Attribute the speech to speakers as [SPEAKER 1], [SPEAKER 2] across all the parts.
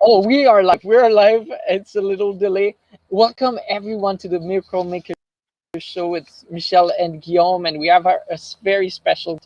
[SPEAKER 1] Oh, we are live. We're live. It's a little delay. Welcome everyone to the Miracle Maker Show with Michelle and Guillaume, and we have a very special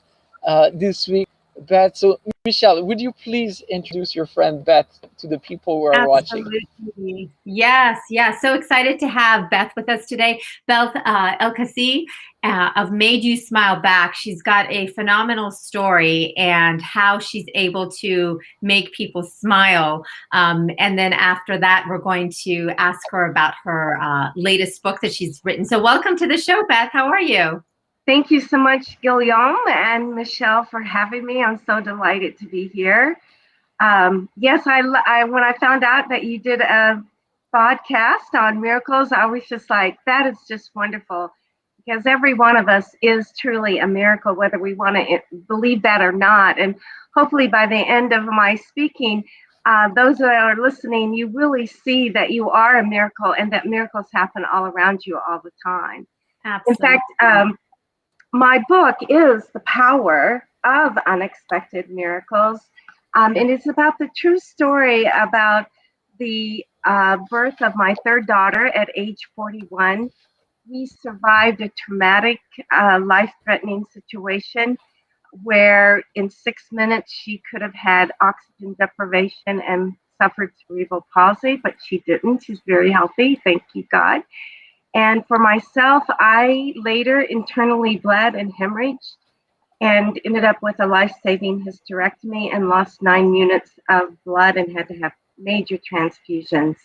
[SPEAKER 1] this week, Beth. So, Michelle, would you please introduce your friend Beth to the people who are watching?
[SPEAKER 2] Absolutely. Yes, yes. So excited to have Beth with us today. Beth Elkassi of Made You Smile Back. She's got a phenomenal story and how she's able to make people smile. And then after that, we're going to ask her about her latest book that she's written. So welcome to the show, Beth. How are you?
[SPEAKER 3] Thank you so much, Guillaume and Michelle, for having me. I'm so delighted to be here. Yes, I when I found out that you did a podcast on miracles, I was just like, that is just wonderful, because every one of us is truly a miracle, whether we want to believe that or not. And hopefully by the end of my speaking, those that are listening, you really see that you are a miracle and that miracles happen all around you all the time.
[SPEAKER 2] Absolutely.
[SPEAKER 3] In fact, my book is The Power of Unexpected Miracles. And it's about the true story about the birth of my third daughter at age 41. We survived a traumatic, life-threatening situation where in 6 minutes she could have had oxygen deprivation and suffered cerebral palsy, but she didn't. She's very healthy, thank you, God. And for myself, I later internally bled and hemorrhaged and ended up with a life-saving hysterectomy and lost 9 units of blood and had to have major transfusions.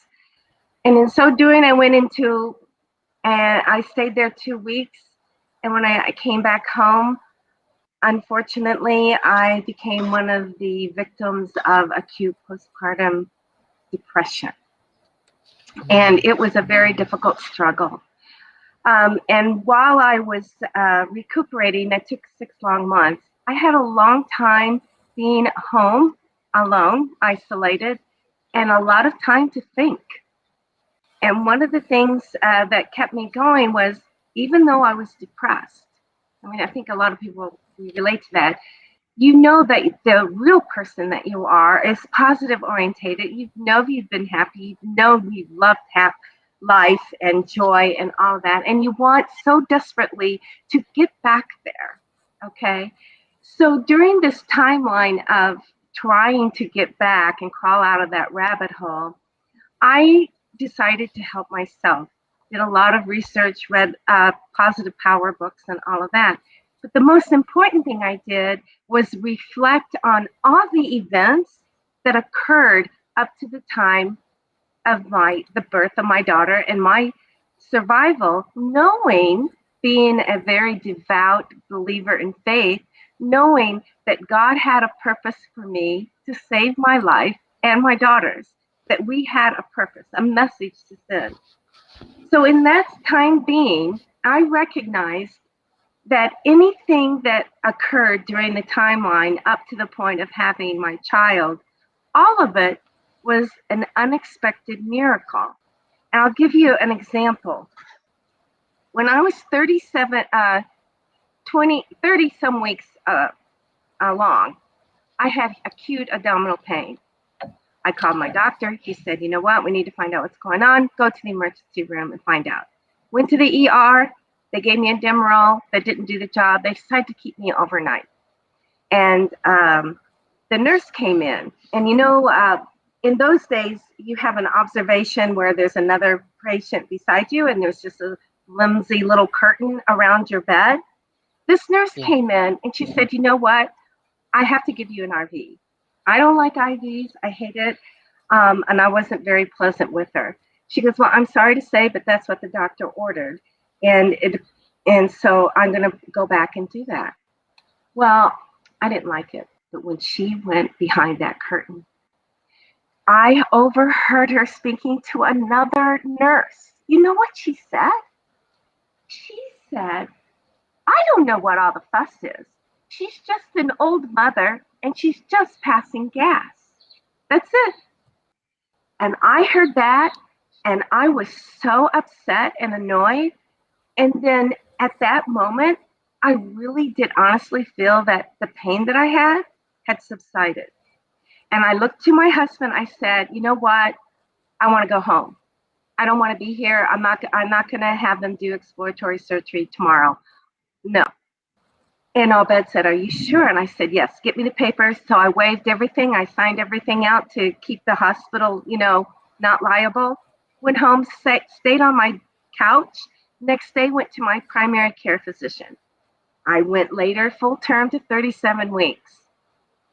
[SPEAKER 3] And in so doing, I stayed there 2 weeks. And when I came back home, unfortunately, I became one of the victims of acute postpartum depression. And it was a very difficult struggle. And while I was recuperating, that took 6 long months, I had a long time being home, alone, isolated, and a lot of time to think. And one of the things that kept me going was, even though I was depressed, I mean, I think a lot of people relate to that, you know that the real person that you are is positive orientated. You know you've been happy. You know you love life and joy and all that, and you want so desperately to get back there. Okay, so during this timeline of trying to get back and crawl out of that rabbit hole, I decided to help myself. Did a lot of research, read positive power books and all of that. But the most important thing I did was reflect on all the events that occurred up to the time of the birth of my daughter and my survival, knowing, being a very devout believer in faith, knowing that God had a purpose for me to save my life and my daughter's, that we had a purpose, a message to send. So in that time being, I recognized that anything that occurred during the timeline up to the point of having my child, all of it was an unexpected miracle. And I'll give you an example. When I was 30 some weeks along, I had acute abdominal pain. I called my doctor. He said, you know what, we need to find out what's going on. Go to the emergency room and find out. Went to the ER. They gave me a Demerol that didn't do the job. They decided to keep me overnight. And the nurse came in. And you know, in those days, you have an observation where there's another patient beside you and there's just a flimsy little curtain around your bed. This nurse came in and she said, you know what? I have to give you an IV. I don't like IVs. I hate it. And I wasn't very pleasant with her. She goes, well, I'm sorry to say, but that's what the doctor ordered. And so I'm going to go back and do that. Well, I didn't like it. But when she went behind that curtain, I overheard her speaking to another nurse. You know what she said? She said, I don't know what all the fuss is. She's just an old mother and she's just passing gas. That's it. And I heard that and I was so upset and annoyed. And then at that moment, I really did honestly feel that the pain that I had subsided. And I looked to my husband. I said, you know what? I want to go home. I don't want to be here. I'm not going to have them do exploratory surgery tomorrow. No. And Abed said, are you sure? And I said, yes, get me the papers. So I waived everything. I signed everything out to keep the hospital, not liable. Went home, stayed on my couch. Next day, went to my primary care physician. I went later, full term, to 37 weeks.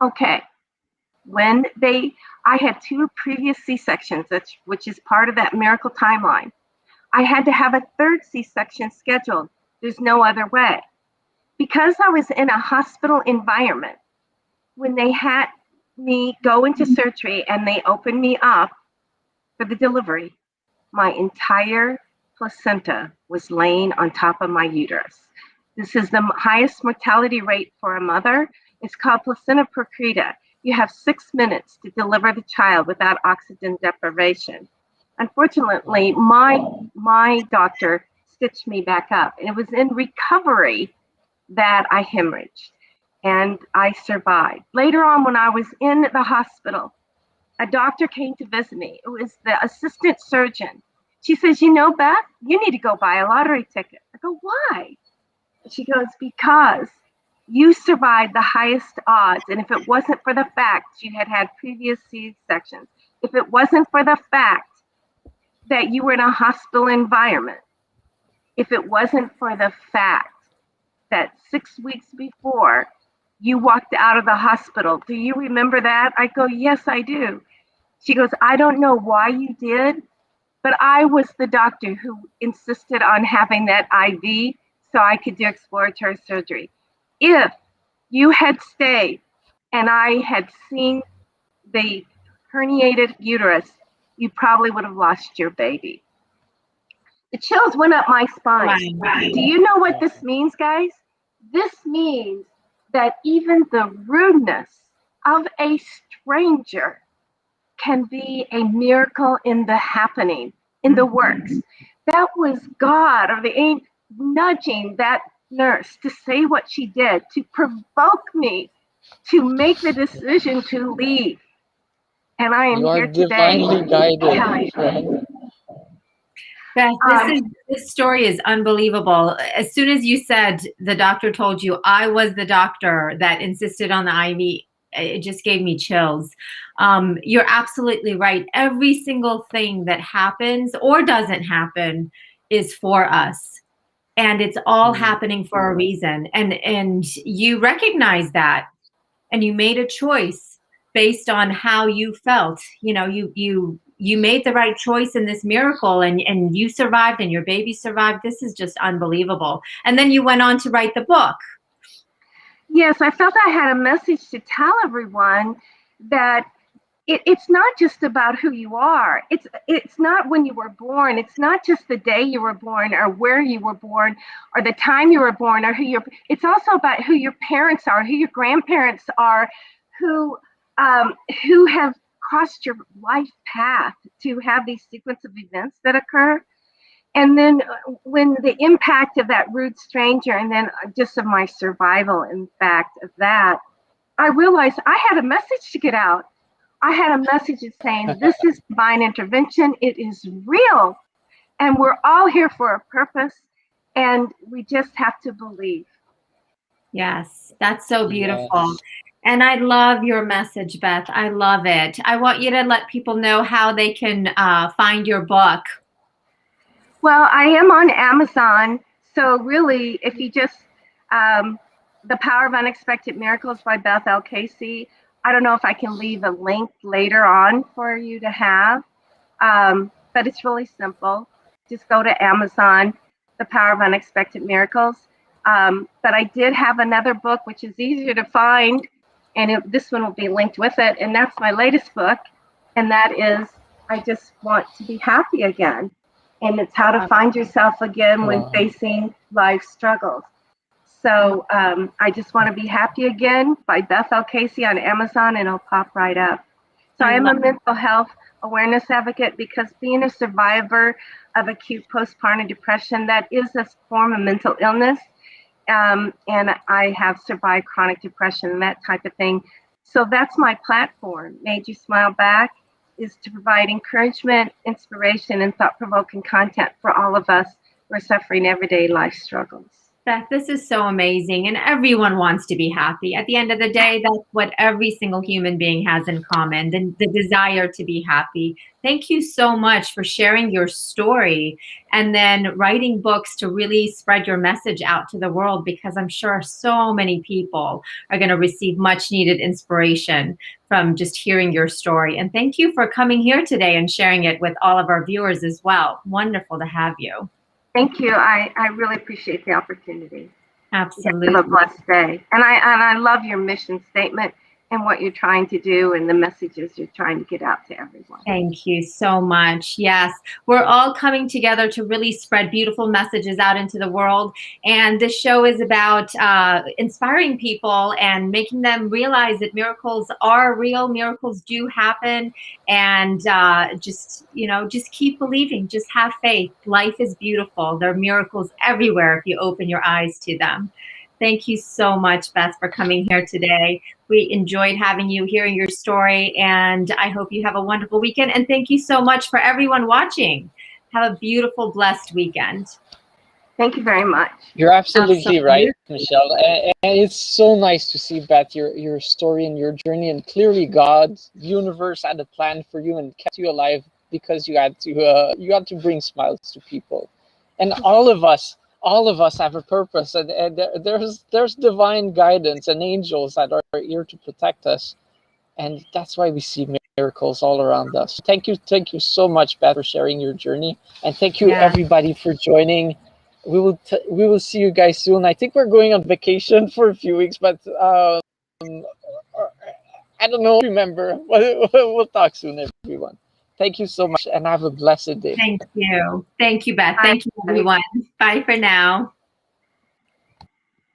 [SPEAKER 3] Okay. I had 2 previous C-sections, which is part of that miracle timeline. I had to have a 3rd C-section scheduled. There's no other way. Because I was in a hospital environment, when they had me go into surgery and they opened me up for the delivery, my entire placenta was laying on top of my uterus. This is the highest mortality rate for a mother. It's called placenta prurita. You have 6 minutes to deliver the child without oxygen deprivation. Unfortunately, my doctor stitched me back up. And it was in recovery that I hemorrhaged, and I survived. Later on, when I was in the hospital, a doctor came to visit me. It was the assistant surgeon. She says, Beth, you need to go buy a lottery ticket. I go, why? She goes, because you survived the highest odds. And if it wasn't for the fact you had had previous C-sections, if it wasn't for the fact that you were in a hospital environment, if it wasn't for the fact that 6 weeks before you walked out of the hospital, do you remember that? I go, yes, I do. She goes, I don't know why you did, but I was the doctor who insisted on having that IV so I could do exploratory surgery. If you had stayed and I had seen the herniated uterus, you probably would have lost your baby. The chills went up my spine.
[SPEAKER 2] Right.
[SPEAKER 3] Do you know what this means, guys? This means that even the rudeness of a stranger can be a miracle in the happening, in the works. That was God, or the angel, nudging that nurse to say what she did, to provoke me to make the decision to leave. And I am
[SPEAKER 1] You are
[SPEAKER 3] here today.
[SPEAKER 1] divinely guided, friend.
[SPEAKER 2] Beth, this story is unbelievable. As soon as you said the doctor told you I was the doctor that insisted on the IV, it just gave me chills. You're absolutely right. Every single thing that happens or doesn't happen is for us. And it's all happening for a reason. And you recognize that. And you made a choice based on how you felt. You made the right choice in this miracle, and you survived and your baby survived. This is just unbelievable. And then you went on to write the book.
[SPEAKER 3] Yes, I felt I had a message to tell everyone that it's not just about who you are. It's not when you were born. It's not just the day you were born or where you were born or the time you were born or it's also about who your parents are, who your grandparents are, who have crossed your life path to have these sequence of events that occur. And then when the impact of that rude stranger, and then just of my survival, in fact, of that, I realized I had a message to get out. I had a message saying, this is divine intervention. It is real. And we're all here for a purpose. And we just have to believe.
[SPEAKER 2] Yes, that's so beautiful.
[SPEAKER 1] Yes.
[SPEAKER 2] And I love your message, Beth. I love it. I want you to let people know how they can find your book.
[SPEAKER 3] Well, I am on Amazon. So really, if you just, The Power of Unexpected Miracles by Beth L. Casey. I don't know if I can leave a link later on for you to have, but it's really simple. Just go to Amazon, The Power of Unexpected Miracles. But I did have another book, which is easier to find, and this one will be linked with it. And that's my latest book. And that is, I Just Want to Be Happy Again. And it's how to find yourself again when facing life struggles. So I Just Want to Be Happy Again by Beth L. Casey on Amazon, and it'll pop right up. So I am a mental health awareness advocate because being a survivor of acute postpartum depression, that is a form of mental illness. And I have survived chronic depression and that type of thing. So that's my platform. Made You Smile Back is to provide encouragement, inspiration, and thought-provoking content for all of us who are suffering everyday life struggles.
[SPEAKER 2] Beth, this is so amazing, and everyone wants to be happy. At the end of the day, that's what every single human being has in common, the desire to be happy. Thank you so much for sharing your story and then writing books to really spread your message out to the world, because I'm sure so many people are going to receive much needed inspiration from just hearing your story. And thank you for coming here today and sharing it with all of our viewers as well. Wonderful to have you.
[SPEAKER 3] Thank you. I really appreciate the opportunity.
[SPEAKER 2] Absolutely.
[SPEAKER 3] Have a blessed day. And I love your mission statement and what you're trying to do and the messages you're trying to get out to everyone.
[SPEAKER 2] Thank you so much. Yes, we're all coming together to really spread beautiful messages out into the world. And this show is about inspiring people and making them realize that miracles are real. Miracles do happen. And just keep believing. Just have faith. Life is beautiful. There are miracles everywhere if you open your eyes to them. Thank you so much, Beth, for coming here today. We enjoyed having you, hearing your story, and I hope you have a wonderful weekend. And thank you so much for everyone watching. Have a beautiful, blessed weekend.
[SPEAKER 3] Thank you very much.
[SPEAKER 1] You're absolutely right, Michelle. And it's so nice to see, Beth, your story and your journey. And clearly, God's universe had a plan for you and kept you alive because you had to bring smiles to people. And all of us have a purpose, and there's divine guidance and angels that are here to protect us, and that's why we see miracles all around us. Thank you so much, Beth, for sharing your journey, and thank you everybody for joining. We will see you guys soon. I think we're going on vacation for a few weeks, but I don't know. Remember, we'll talk soon, everyone. Thank you so much, and have a blessed day.
[SPEAKER 2] Thank you, Beth. Thank you, everyone. Bye for now.